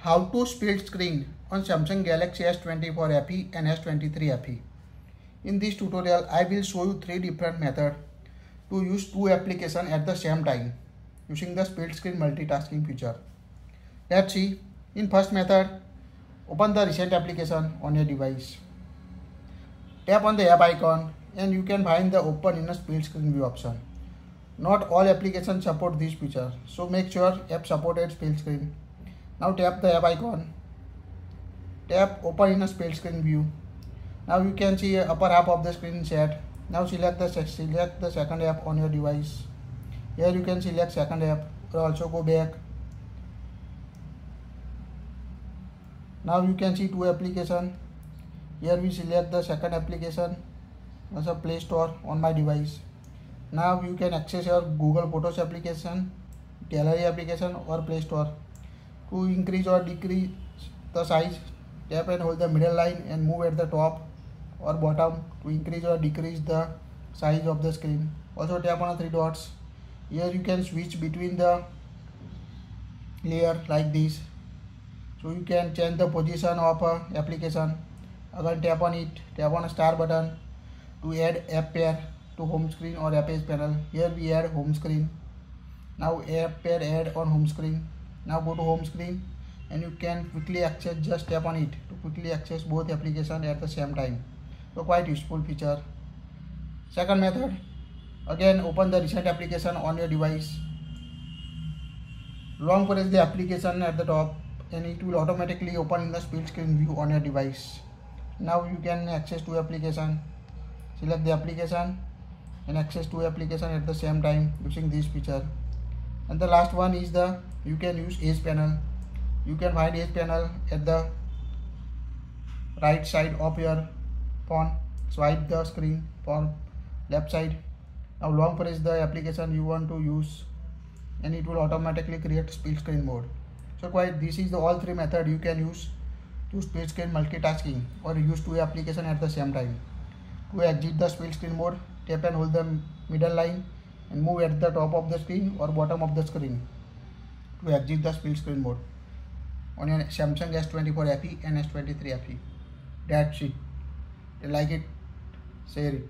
how to split screen on Samsung Galaxy S24 FE and S23 FE. In this tutorial, I will show you three different methods to use two applications at the same time using the split screen multitasking feature. Let's see. In first method, open the recent application on your device. Tap on the app icon and you can find the open in a split screen view option. Not all applications support this feature, so make sure app supported split screen. Now tap the app icon. Tap open in a split screen view. Now you can see upper half of the screen set. Now select the second app on your device. Here you can select second app or also go back. Now you can see two applications. Here we select the second application as a Play Store on my device. Now you can access your Google Photos application, Gallery application or Play Store. To increase or decrease the size, tap and hold the middle line and move at the top or bottom to increase or decrease the size of the screen. Also tap on the three dots. Here you can switch between the layer like this. So you can change the position of a application. Again tap on it, tap on a star button to add app pair to home screen or app page panel. Here we add home screen. Now app pair add on home screen. Now go to home screen and you can quickly access, just tap on it to quickly access both applications at the same time. So quite useful feature. Second method, again open the recent application on your device. Long press the application at the top and it will automatically open in the split screen view on your device. Now you can access two applications. Select the application and access two applications at the same time using this feature. And the last one is you can use Edge panel. You can find Edge panel at the right side of your phone. Swipe the screen for left side. Now long press the application you want to use and it will automatically create split screen mode. So this is all three methods you can use to split screen multitasking or use two applications at the same time. To exit the split screen mode, tap and hold the middle line and move at the top of the screen or bottom of the screen to exit the split screen mode on your Samsung S24 FE and S23 FE. That's it. If you like it, share it.